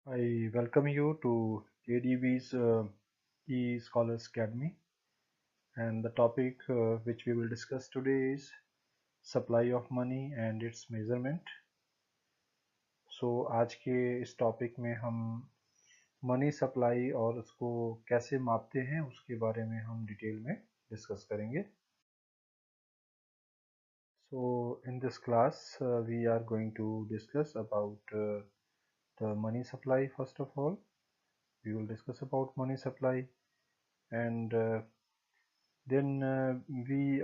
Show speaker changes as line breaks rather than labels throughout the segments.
I welcome you to ADB's eScholars Academy, and the topic which we will discuss today is supply of money and its measurement. So आज के इस topic में हम money supply और उसको कैसे मापते हैं उसके बारे में हम डिटेल में डिस्कस करेंगे. So in this class we are going to discuss about the money supply. First of all, we will discuss about money supply, and then we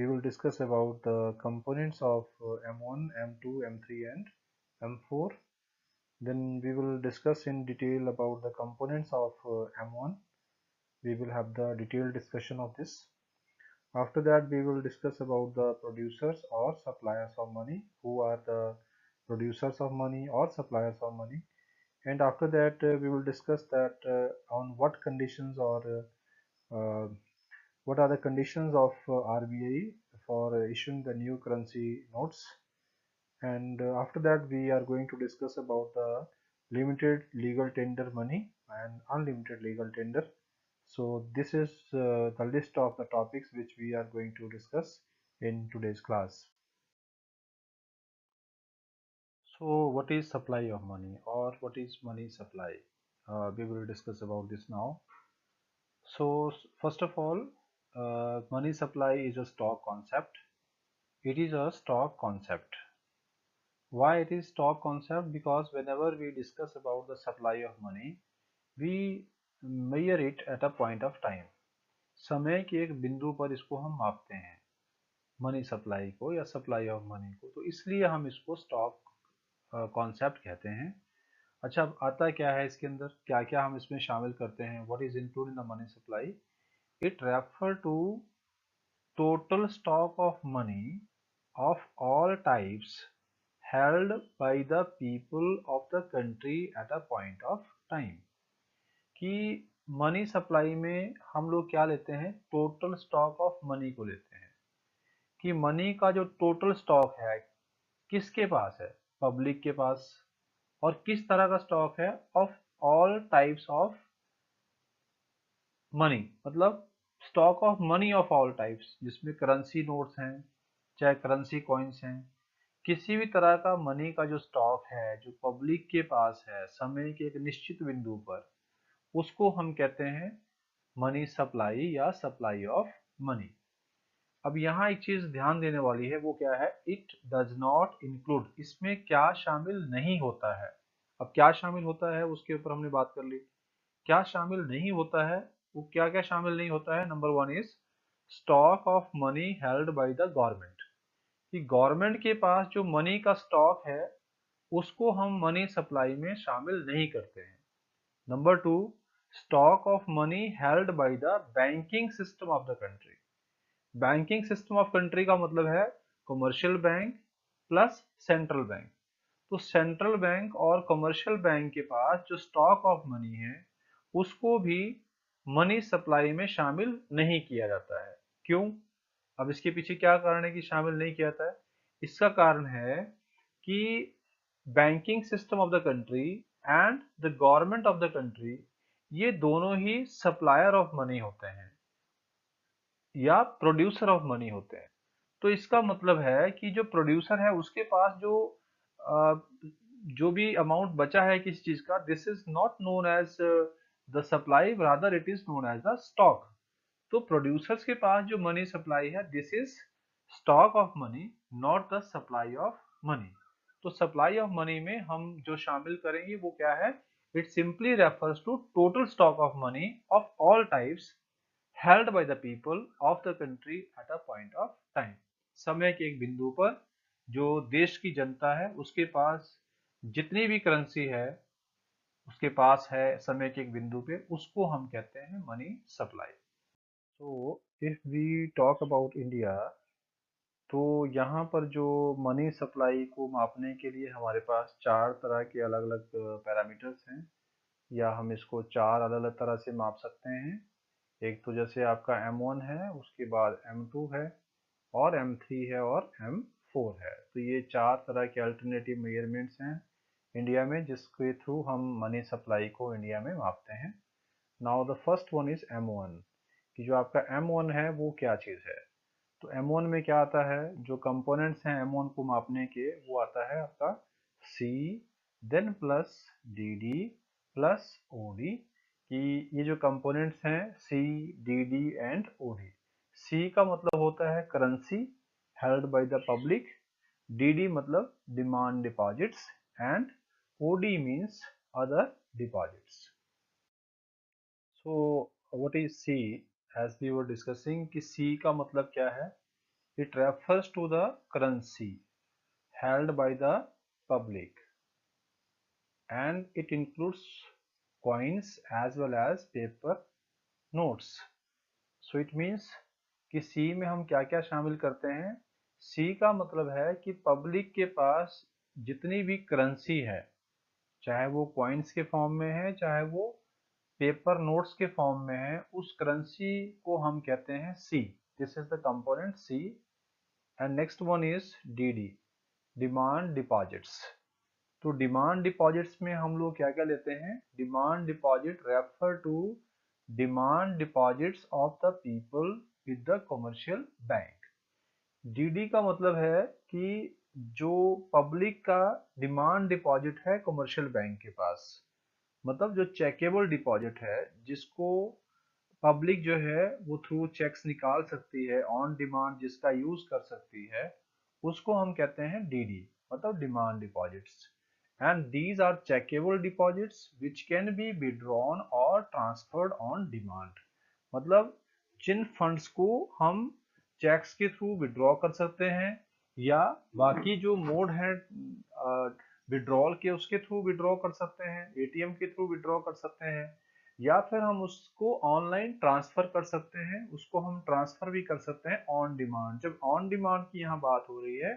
will discuss about the components of M1, M2, M3 and M4. Then we will discuss in detail about the components of M1. We will have the detailed discussion of this. After that, we will discuss about the producers or suppliers of money. Who are the producers of money or suppliers of money? And after that, we will discuss that on what conditions or what are the conditions of RBI for issuing the new currency notes. And after that, we are going to discuss about the limited legal tender money and unlimited legal tender. So this is the list of the topics which we are going to discuss in today's class. So what is supply of money or what is money supply? We will discuss about this now. So first of all, money supply is a stock concept. It is a stock concept. Why it is stock concept? Because whenever we discuss about the supply of money, we measure it at a point of time. समय के एक बिंदु पर इसको हम मापते हैं, money supply को या सप्लाई ऑफ मनी को, तो इसलिए हम इसको स्टॉक कॉन्सेप्ट कहते हैं. अच्छा, अब आता क्या है इसके अंदर, क्या क्या हम इसमें शामिल करते हैं? What is include in the money supply? It refer to total stock of money of all types held by the people of the country at a point of time. कि मनी सप्लाई में हम लोग क्या लेते हैं? Total stock of money को लेते हैं कि मनी का जो टोटल स्टॉक है किसके पास है? पब्लिक के पास. और किस तरह का स्टॉक है? Of all types of money, मतलब stock of money of all types, जिसमें करेंसी नोट्स हैं चाहे करेंसी कॉइन्स हैं. किसी भी तरह का मनी का जो स्टॉक है जो पब्लिक के पास है समय के एक निश्चित बिंदु पर, उसको हम कहते हैं मनी सप्लाई या सप्लाई ऑफ मनी. अब यहाँ एक चीज ध्यान देने वाली है, वो क्या है? It does not include. इसमें क्या शामिल नहीं होता है? अब क्या शामिल होता है उसके ऊपर हमने बात कर ली. क्या शामिल नहीं होता है? वो क्या क्या शामिल नहीं होता है? Number one is stock of money held by the government. कि गवर्नमेंट के पास जो मनी का स्टॉक है उसको हम मनी सप्लाई में शामिल नहीं करते हैं. Number two, stock of money held by the banking system of the country. Banking system of country का मतलब है commercial bank plus central bank. तो सेंट्रल बैंक और कमर्शियल बैंक के पास जो स्टॉक ऑफ मनी है उसको भी मनी सप्लाई में शामिल नहीं किया जाता है. क्यों? अब इसके पीछे क्या कारण है कि शामिल नहीं किया जाता है? इसका कारण है कि banking system of the country and the government of the country, ये दोनों ही सप्लायर ऑफ मनी होते हैं या प्रोड्यूसर ऑफ मनी होते हैं. तो इसका मतलब है कि जो प्रोड्यूसर है उसके पास जो भी अमाउंट बचा है किसी चीज का, this is not known as the supply, rather it is known as the stock. तो प्रोड्यूसर्स के पास जो मनी सप्लाई है, this is stock of money, not the supply of money. तो सप्लाई ऑफ मनी में हम जो शामिल करेंगे वो क्या है? It simply refers to total stock of money of all types held by the people of the country at a point of time. समय के एक बिंदु पर जो देश की जनता है उसके पास जितनी भी करेंसी है उसके पास है समय के एक बिंदु पे, उसको हम कहते हैं मनी सप्लाई. तो if we talk about India, तो यहाँ पर जो मनी सप्लाई को मापने के लिए हमारे पास चार तरह के अलग अलग पैरामीटर्स हैं, या हम इसको चार अलग अलग तरह से माप सकते हैं. एक तो जैसे आपका M1 है, उसके बाद M2 है और M3 है और M4 है. तो ये चार तरह के अल्टरनेटिव मेजरमेंट्स हैं इंडिया में, जिसके थ्रू हम मनी सप्लाई को इंडिया में मापते हैं। Now the first one is M1, कि जो आपका M1 है वो क्या चीज़ है। तो M1 में क्या आता है, जो कंपोनेंट्स हैं M1 को मापने के, वो आता है आपका C then plus DD plus OD, कि ये जो कंपोनेंट्स हैं C, DD and OD। C का मतलब होता है currency held by the public, DD मतलब demand deposits and OD means other deposits. So what is C? As we were discussing कि C का मतलब क्या है? It refers to the currency held by the public and it includes coins as well as paper notes. So it means कि C में हम क्या क्या शामिल करते हैं। C का मतलब है कि पब्लिक के पास जितनी भी करेंसी है, चाहे वो कॉइन्स के फॉर्म में है चाहे वो पेपर नोट्स के फॉर्म में है, उस करेंसी को हम कहते हैं C। This is the component C। And next one is DD, demand deposits. तो डिमांड डिपॉजिट्स में हम लोग क्या क्या लेते हैं। Demand deposit refer to demand deposits of the people with the commercial bank. DD का मतलब है कि जो पब्लिक का डिमांड डिपॉजिट है कमर्शियल बैंक के पास, मतलब जो चेकेबल डिपॉजिट है, जिसको पब्लिक जो है वो थ्रू चेक्स निकाल सकती है, ऑन डिमांड जिसका यूज कर सकती है, उसको हम कहते हैं DD, मतलब demand deposits. And these are checkable deposits which can be withdrawn और ट्रांसफर्ड ऑन डिमांड, मतलब जिन फंड्स को हम चेक्स के थ्रू विड्रॉ कर सकते हैं या बाकी जो मोड है विड्रॉल के, उसके थ्रू विड्रॉ कर सकते हैं, ATM के थ्रू विड्रॉ कर सकते हैं, या फिर हम उसको ऑनलाइन ट्रांसफर कर सकते हैं, उसको हम ट्रांसफर भी कर सकते हैं ऑन डिमांड। जब ऑन डिमांड की यहाँ बात हो रही है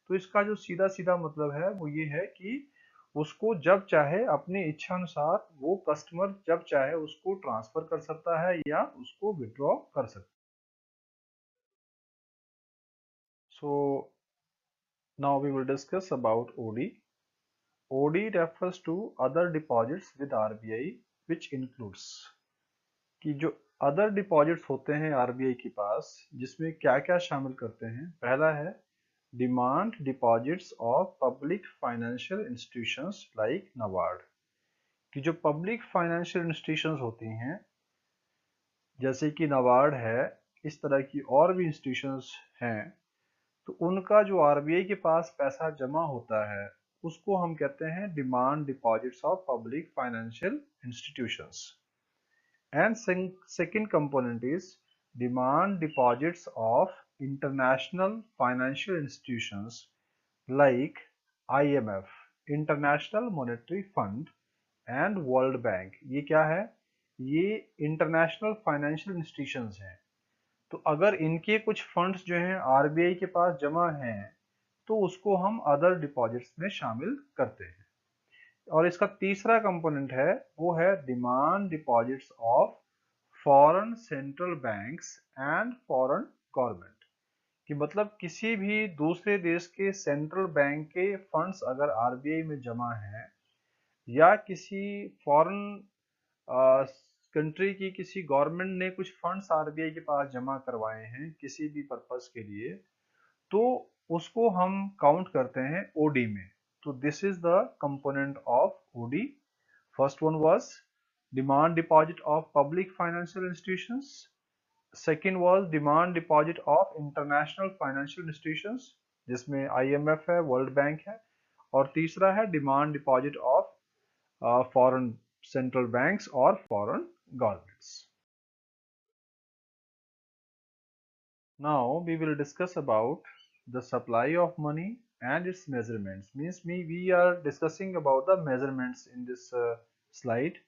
तो इसका जो सीधा सीधा मतलब है वो ये है कि उसको जब चाहे अपनी इच्छा अनुसार वो कस्टमर जब चाहे उसको ट्रांसफर कर सकता है या उसको विड्रॉ कर सकता है। So now we will discuss about OD। OD refers to other deposits with RBI which includes, कि जो अदर डिपॉजिट्स होते हैं RBI के पास, जिसमें क्या क्या शामिल करते हैं। पहला है demand deposits of public financial institutions like NABARD, कि जो पब्लिक फाइनेंशियल इंस्टीट्यूशंस होती हैं जैसे कि NABARD है, इस तरह की और भी इंस्टीट्यूशंस हैं, तो उनका जो RBI के पास पैसा जमा होता है उसको हम कहते हैं demand deposits of public financial institutions. And second component is demand deposits of international financial institutions like IMF, International Monetary Fund and World Bank। ये क्या है, ये इंटरनेशनल फाइनेंशियल इंस्टीट्यूशंस हैं। तो अगर इनके कुछ फंड्स जो हैं RBI के पास जमा हैं तो उसको हम अदर डिपॉजिट्स में शामिल करते हैं। और इसका तीसरा कंपोनेंट है वो है demand deposits of foreign central banks and foreign government, कि मतलब किसी भी दूसरे देश के सेंट्रल बैंक के फंड्स अगर RBI में जमा हैं या किसी फॉरेन कंट्री की किसी गवर्नमेंट ने कुछ फंड्स RBI के पास जमा करवाए हैं किसी भी पर्पस के लिए, तो उसको हम काउंट करते हैं OD में। तो this is the component of OD। First one was demand deposit of public financial institutions, second was demand deposit of international financial institutions जिसमें IMF है, वर्ल्ड बैंक है, और तीसरा है demand deposit of foreign central banks और foreign governments. Now we will discuss about the supply of money and its measurements. Means we are discussing about the measurements in this slide.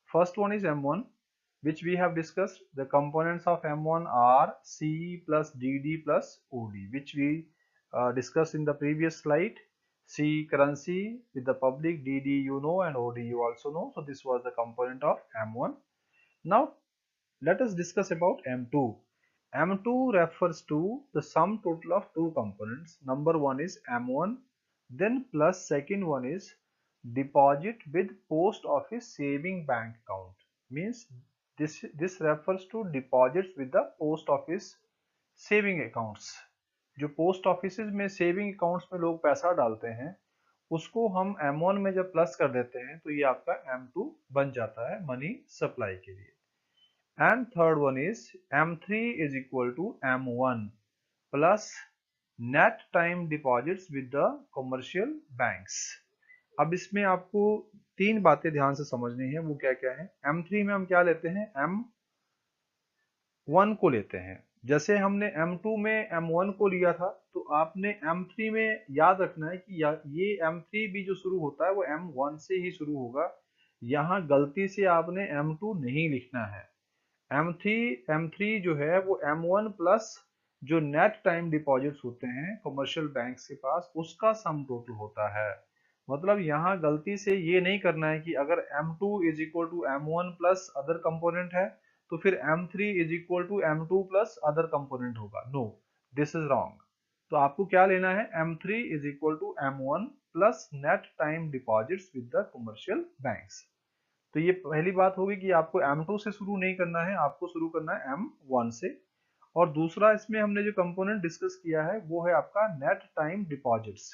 First one is M1, which we have discussed. The components of M1 are C plus DD plus OD, which we discussed in the previous slide. C currency with the public, DD you know and OD you also know. So this was the component of M1. Now let us discuss about M2. M2 refers to the sum total of two components. Number one is M1, then plus second one is deposit with post office saving bank account means this refers to deposits with the post office saving accounts। जो post office में saving accounts में लोग पैसा डालते हैं उसको हम M1 में जब प्लस कर देते हैं तो ये आपका M2 बन जाता है मनी सप्लाई के लिए। And third one is M3 is equal to M1 plus net time deposits with the commercial banks. अब इसमें आपको तीन बातें ध्यान से समझनी है, वो क्या क्या है। M3 में हम क्या लेते हैं, M1 को लेते हैं। जैसे हमने M2 में M1 को लिया था तो आपने M3 में याद रखना है कि ये M3 भी जो शुरू होता है वो M1 से ही शुरू होगा। यहाँ गलती से आपने M2 नहीं लिखना है। M3 जो है वो M1 प्लस जो नेट टाइम डिपॉजिट्स होते हैं कमर्शियल बैंक्स के पास उसका सम टोटल होता है। मतलब यहाँ गलती से ये नहीं करना है कि अगर M2 is equal to M1 plus other component है तो फिर M3 is equal to M2 plus other component होगा। No, this is wrong. तो आपको क्या लेना है, M3 is equal to M1 plus net time deposits with the commercial banks. तो ये पहली बात होगी कि आपको M2 से शुरू नहीं करना है, आपको शुरू करना है M1 से। और दूसरा इसमें हमने जो कंपोनेंट डिस्कस किया है वो है आपका नेट टाइम डिपॉजिट्स।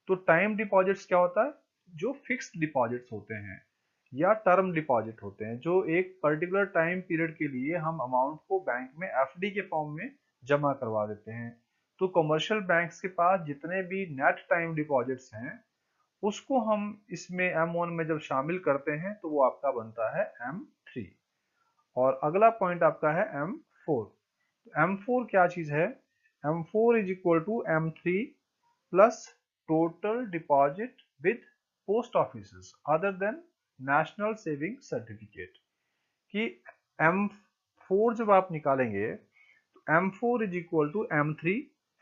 तो टाइम डिपॉजिट्स क्या होता है, जो फिक्स्ड डिपॉजिट्स होते हैं या टर्म डिपॉजिट होते हैं, जो एक पर्टिकुलर टाइम पीरियड के लिए हम अमाउंट को बैंक में एफडी के फॉर्म में जमा करवा देते हैं। तो कमर्शियल बैंक्स के पास जितने भी नेट टाइम डिपॉजिट्स हैं उसको हम इसमें M1 में जब शामिल करते हैं तो वो आपका बनता है M3। और अगला पॉइंट आपका है M4। M4 क्या चीज है, M4 is equal to M3 plus total deposit with post office other than national saving certificate. कि M4 जब आप निकालेंगे तो M4 is equal to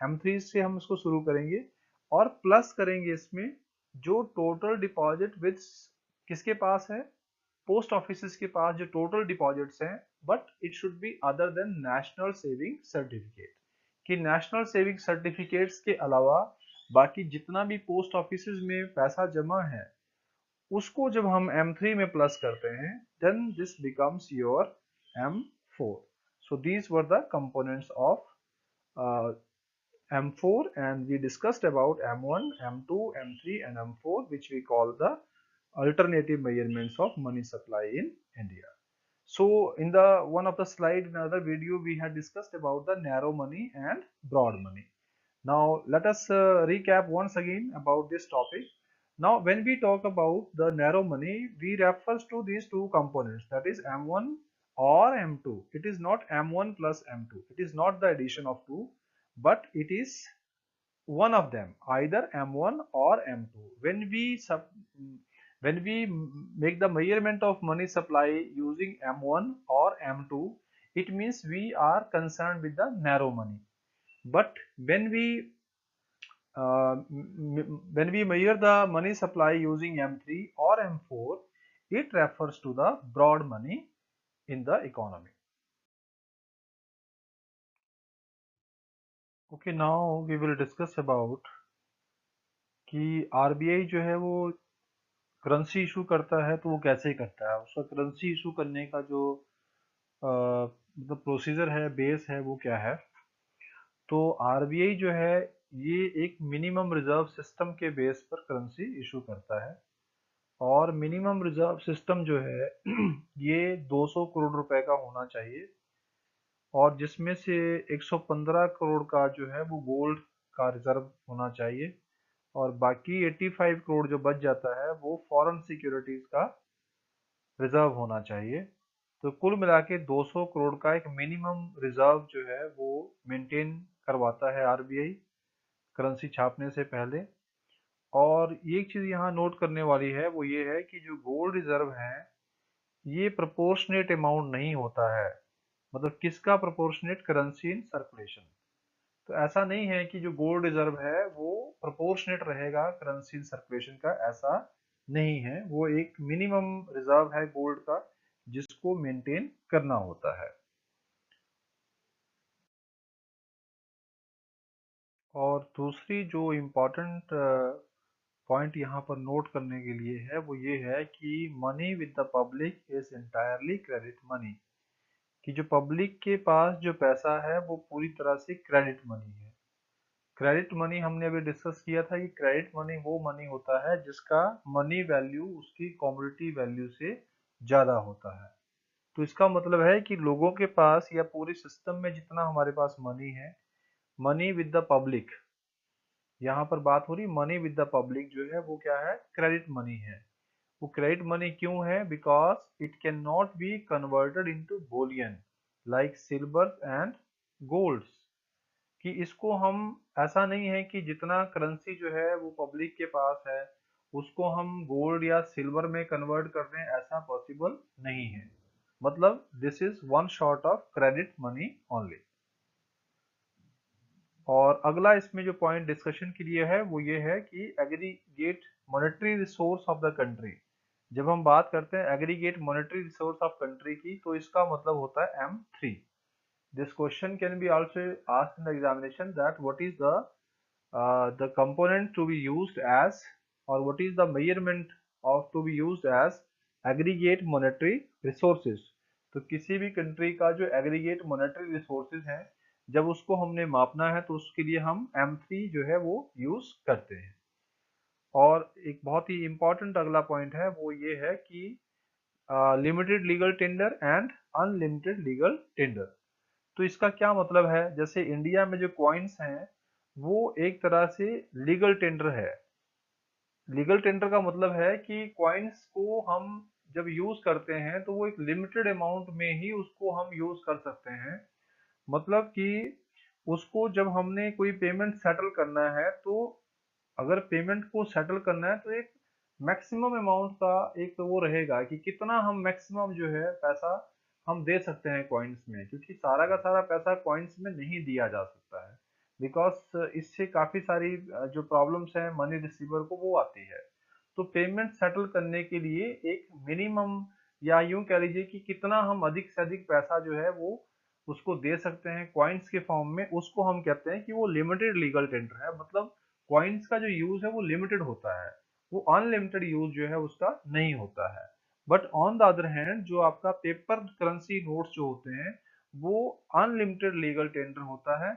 M3 से हम इसको शुरू करेंगे और प्लस करेंगे इसमें जो टोटल डिपॉजिट विद किसके पास है, पोस्ट ऑफिस के पास जो टोटल डिपॉजिट्स हैं, but it should be other than national saving certificate. कि नेशनल सेविंग सर्टिफिकेट्स के अलावा बाकी जितना भी पोस्ट ऑफिस में पैसा जमा है उसको जब हम M3 में प्लस करते हैं then this becomes your M4। so these were the components of M4 and we discussed about M1, M2, M3 and M4 which we call the alternative measurements of money supply in India. So in the one of the slide in another video we had discussed about the narrow money and broad money. Now let us recap once again about this topic. Now when we talk about the narrow money, we refers to these two components, that is M1 or M2. It is not M1 plus M2. It is not the addition of two, but it is one of them, either M1 or M2. When we make the measurement of money supply using M1 or M2, it means we are concerned with the narrow money. But when we measure the money supply using M3 or M4, it refers to the broad money in the economy. Okay, now we will discuss about कि RBI जो है वो currency issue करता है तो वो कैसे करता है, उसका करेंसी इशू करने का जो मतलब प्रोसीजर है, बेस है, वो क्या है। तो RBI जो है ये एक मिनिमम रिजर्व सिस्टम के बेस पर करेंसी इशू करता है और मिनिमम रिजर्व सिस्टम जो है ये 200 करोड़ रुपए का होना चाहिए और जिसमें से 115 करोड़ का जो है वो गोल्ड का रिजर्व होना चाहिए और बाकी 85 करोड़ जो बच जाता है वो फॉरेन सिक्योरिटीज का रिजर्व होना चाहिए। तो कुल मिला के 200 करोड़ का एक मिनिमम रिजर्व जो है वो मेंटेन करवाता है आरबीआई करेंसी छापने से पहले। और एक चीज यहाँ नोट करने वाली है वो ये है कि जो गोल्ड रिजर्व है ये प्रोपोर्शनेट अमाउंट नहीं होता है। मतलब किसका प्रोपोर्शनेट, करेंसी इन सर्कुलेशन। तो ऐसा नहीं है कि जो गोल्ड रिजर्व है वो प्रोपोर्शनेट रहेगा करेंसी इन सर्कुलेशन का, ऐसा नहीं है। वो एक मिनिमम रिजर्व है गोल्ड का जिसको मेंटेन करना होता है। और दूसरी जो इम्पोर्टेंट पॉइंट यहाँ पर नोट करने के लिए है वो ये है कि money with the public is entirely credit money, कि जो पब्लिक के पास जो पैसा है वो पूरी तरह से क्रेडिट मनी है। क्रेडिट मनी हमने अभी डिस्कस किया था कि क्रेडिट मनी वो मनी होता है जिसका मनी वैल्यू उसकी कमोडिटी वैल्यू से ज़्यादा होता है। तो इसका मतलब है कि लोगों के पास या पूरे सिस्टम में जितना हमारे पास मनी है, मनी विद द पब्लिक, यहाँ पर बात हो रही मनी विद द पब्लिक जो है वो क्या है, क्रेडिट मनी है। वो क्रेडिट मनी क्यों है? Because it can not be converted into bullion like silver and golds, कि इसको हम, ऐसा नहीं है कि जितना करेंसी जो है वो पब्लिक के पास है उसको हम गोल्ड या सिल्वर में कन्वर्ट कर दें, ऐसा पॉसिबल नहीं है। मतलब this is one short of credit money only. और अगला इसमें जो पॉइंट डिस्कशन के लिए है वो ये है कि aggregate monetary resource of the country. जब हम बात करते हैं aggregate monetary resource of country की, तो इसका मतलब होता है M3। This question can be also asked in the examination that what is the component to be used as, or what is the measurement of to be used as aggregate monetary resources। तो किसी भी country का जो aggregate monetary resources हैं, जब उसको हमने मापना है तो उसके लिए हम M3 जो है वो यूज करते हैं। और एक बहुत ही इंपॉर्टेंट अगला पॉइंट है वो ये है कि limited legal tender and unlimited legal tender. तो इसका क्या मतलब है? जैसे इंडिया में जो कॉइन्स हैं वो एक तरह से लीगल टेंडर है। लीगल टेंडर का मतलब है कि कॉइन्स को हम जब यूज करते हैं तो वो एक लिमिटेड अमाउंट में ही उसको हम यूज कर सकते हैं। मतलब कि उसको जब हमने कोई पेमेंट सेटल करना है, तो अगर पेमेंट को सेटल करना है तो एक मैक्सिमम अमाउंट का एक तो वो रहेगा कि कितना हम मैक्सिमम जो है पैसा हम दे सकते हैं कॉइन्स में, क्योंकि सारा का सारा पैसा कॉइन्स में नहीं दिया जा सकता है। बिकॉज इससे काफी सारी जो प्रॉब्लम्स हैं मनी रिसीवर को वो आती है। तो पेमेंट सेटल करने के लिए एक मिनिमम, या यूं कह लीजिए कि कितना हम अधिक से अधिक पैसा जो है वो उसको दे सकते हैं कॉइन्स के फॉर्म में, उसको हम कहते हैं कि वो लिमिटेड लीगल टेंडर है। मतलब कॉइन्स का जो यूज है वो लिमिटेड होता है, वो अनलिमिटेड यूज जो है उसका नहीं होता है। But on the other hand जो आपका पेपर करेंसी नोट्स जो होते हैं वो अनलिमिटेड लीगल टेंडर होता है,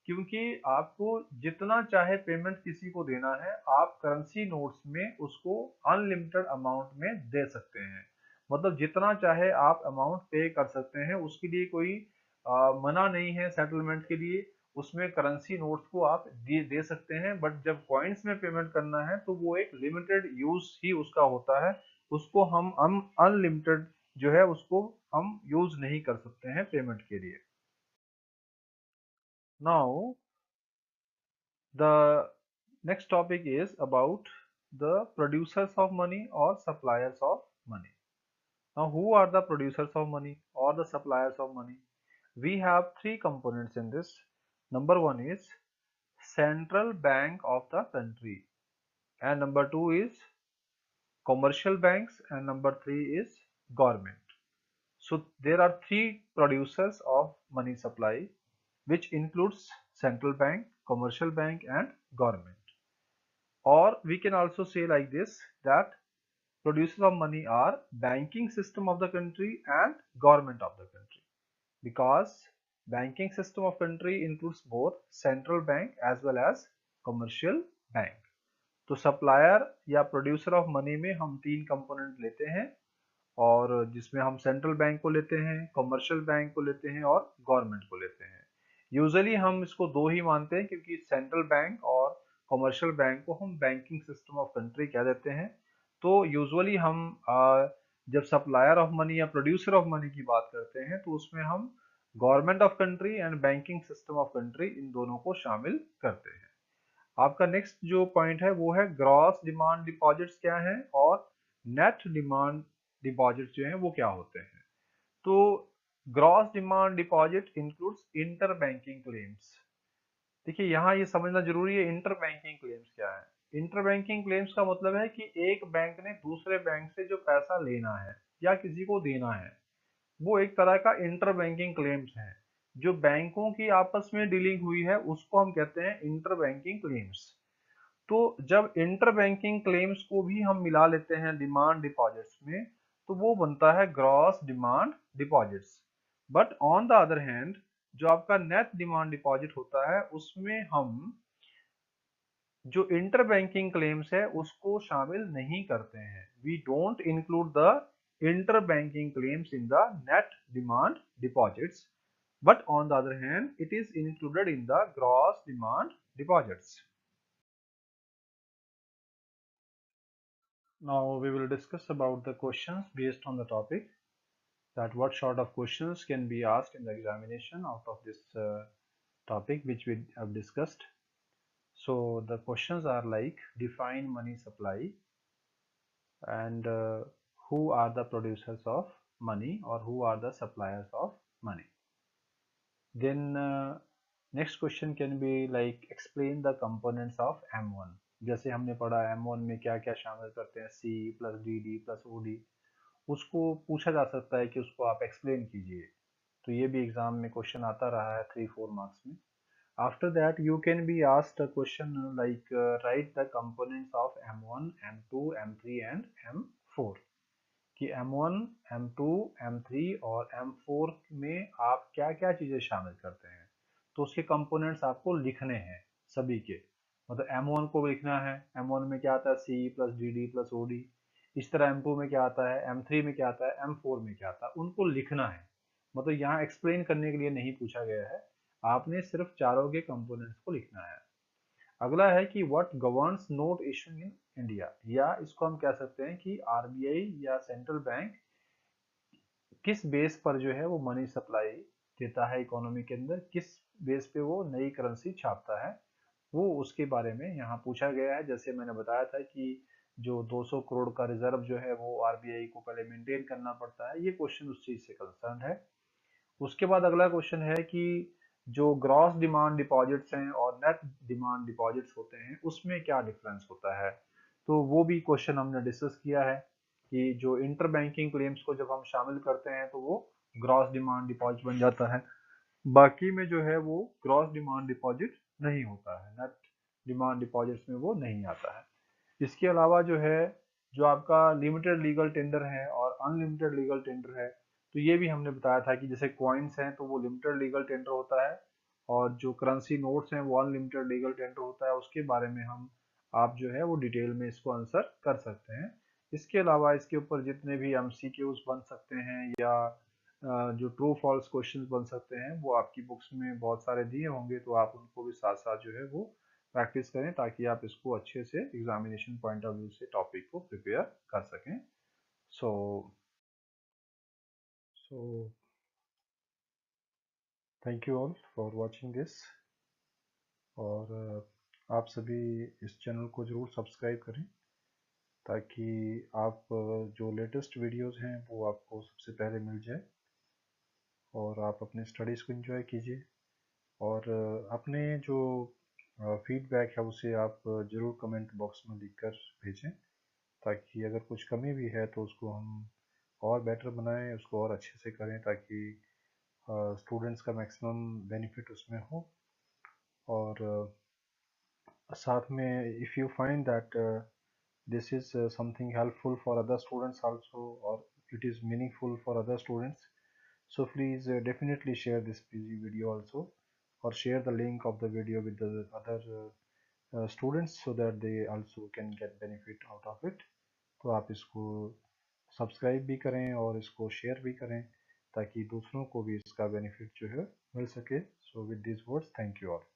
क्योंकि आपको जितना चाहे पेमेंट किसी को देना है आप करेंसी नोट्स में उसको अनलिमिटेड अमाउंट में दे सकते हैं। मतलब जितना चाहे आप अमाउंट पे कर सकते हैं, उसके लिए कोई मना नहीं है सेटलमेंट के लिए। उसमें करेंसी नोट्स को आप दे सकते हैं, बट जब कॉइन्स में पेमेंट करना है तो वो एक लिमिटेड यूज ही उसका होता है। उसको हम अनलिमिटेड जो है उसको हम यूज नहीं कर सकते हैं पेमेंट के लिए। Now the next topic is about the producers of money or suppliers of money. Now, who are the producers of money or the suppliers of money? We have three components in this. Number one is central bank of the country, and number two is commercial banks, and number three is government. So there are three producers of money supply, which includes central bank, commercial bank, and government. Or we can also say like this, that producers of money are banking system of the country and government of the country, because banking system of country includes both central bank as well as commercial bank. तो supplier या producer of money में हम तीन component लेते हैं, और जिसमें हम सेंट्रल बैंक को लेते हैं, कमर्शियल बैंक को लेते हैं और गवर्नमेंट को लेते हैं। यूजुअली हम इसको दो ही मानते हैं, क्योंकि सेंट्रल बैंक और कमर्शियल बैंक को हम बैंकिंग सिस्टम ऑफ कंट्री कह देते हैं। तो यूजुअली हम जब सप्लायर ऑफ मनी या प्रोड्यूसर ऑफ मनी की बात करते हैं तो उसमें हम government of country and banking system of country in दोनों को शामिल करते हैं। आपका नेक्स्ट जो पॉइंट है वो है ग्रॉस डिमांड डिपॉजिट्स क्या है और नेट डिमांड डिपॉजिट जो है वो क्या होते हैं। तो gross demand deposit includes inter banking claims. देखिए यहाँ ये समझना जरूरी है इंटर बैंकिंग क्लेम्स क्या है। इंटर बैंकिंग क्लेम्स का मतलब है कि एक बैंक ने दूसरे बैंक से जो पैसा लेना है या किसी को देना है, वो एक तरह का इंटर बैंकिंग क्लेम्स है। जो बैंकों की आपस में डीलिंग हुई है उसको हम कहते हैं इंटर बैंकिंग क्लेम्स। तो जब इंटर बैंकिंग क्लेम्स को भी हम मिला लेते हैं डिमांड डिपॉजिट्स में, तो वो बनता है gross demand deposits. But on the other hand जो आपका नेट डिमांड डिपॉजिट होता है उसमें हम जो इंटर बैंकिंग क्लेम्स है उसको शामिल नहीं करते हैं। We don't include the inter banking claims in the net demand deposits, but on the other hand it is included in the gross demand deposits. Now we will discuss about the questions based on the topic, that what sort of questions can be asked in the examination out of this topic which we have discussed. So the questions are like, define money supply, and who are the producers of money or who are the suppliers of money. Then next question can be like, explain the components of M1. जैसे हमने पढ़ा M1 में क्या क्या शामिल करते हैं, C plus DD plus OD, उसको पूछा जा सकता है कि उसको आप एक्सप्लेन कीजिए। तो ये भी एग्जाम में क्वेश्चन आता रहा है 3-4 मार्क्स में। After that you can be asked a question like, right the components of M1, M2, M3 and M4, कि M1, M2, M3 और M4 में आप क्या क्या चीज़ें शामिल करते हैं। तो उसके कंपोनेंट्स आपको लिखने हैं सभी के। मतलब M1 को लिखना है, M1 में क्या आता है, C plus DD plus OD। इस तरह M2 में क्या आता है, M3 में क्या आता है, M4 में क्या आता है, उनको लिखना है। मतलब यहाँ एक्सप्लेन करने के लिए नहीं पूछा गया है, आपने सिर्फ चारों के कंपोनेंट्स को लिखना है। अगला है कि what governs note issue in India, या इसको हम कह सकते हैं कि RBI या सेंट्रल बैंक किस बेस पर जो है वो मनी सप्लाई देता है इकोनॉमी के अंदर, किस बेस पे वो नई करेंसी छापता है, वो उसके बारे में यहाँ पूछा गया है। जैसे मैंने बताया था कि जो 200 करोड़ का रिजर्व जो है वो RBI को पहले मेंटेन करना पड़ता है, ये क्वेश्चन उस चीज से कंसर्न है। उसके बाद अगला क्वेश्चन है कि जो ग्रॉस डिमांड डिपॉजिट्स हैं और नेट डिमांड डिपॉजिट्स होते हैं उसमें क्या डिफरेंस होता है। तो वो भी क्वेश्चन हमने डिस्कस किया है कि जो इंटर बैंकिंग क्लेम्स को जब हम शामिल करते हैं तो वो ग्रॉस डिमांड डिपॉजिट बन जाता है, बाकी में जो है वो ग्रॉस डिमांड डिपॉजिट नहीं होता है, नेट डिमांड डिपॉजिट्स में वो नहीं आता है। इसके अलावा जो है, जो आपका लिमिटेड लीगल टेंडर है और अनलिमिटेड लीगल टेंडर है, तो ये भी हमने बताया था कि जैसे कॉइन्स हैं तो वो लिमिटेड लीगल टेंडर होता है, और जो करेंसी नोट्स हैं वो अनलिमिटेड लीगल टेंडर होता है। उसके बारे में हम, आप जो है वो डिटेल में इसको आंसर कर सकते हैं। इसके अलावा इसके ऊपर जितने भी MCQs बन सकते हैं या जो ट्रू फॉल्स क्वेश्चंस बन सकते हैं वो आपकी बुक्स में बहुत सारे दिए होंगे, तो आप उनको भी साथ साथ जो है वो प्रैक्टिस करें ताकि आप इसको अच्छे से एग्जामिनेशन पॉइंट ऑफ व्यू से टॉपिक को प्रिपेयर कर सकें। So so thank you all for watching this, और आप सभी इस चैनल को ज़रूर सब्सक्राइब करें ताकि आप जो लेटेस्ट वीडियोस हैं वो आपको सबसे पहले मिल जाए और आप अपने स्टडीज़ को एंजॉय कीजिए। और अपने जो फीडबैक है उसे आप ज़रूर कमेंट बॉक्स में लिखकर भेजें, ताकि अगर कुछ कमी भी है तो उसको हम और बेटर बनाएं, उसको और अच्छे से करें ताकि स्टूडेंट्स का मैक्सिमम बेनिफिट उसमें हो। और साथ में if you find that this is something helpful for other students also, or it is meaningful for other students, so please definitely share this video also, or share the link of the video with the other students so that they also can get benefit out of it। तो आप इसको subscribe भी करें और इसको share भी करें ताकि दूसरों को भी इसका बेनिफिट जो है मिल सके। So with this words, thank you all.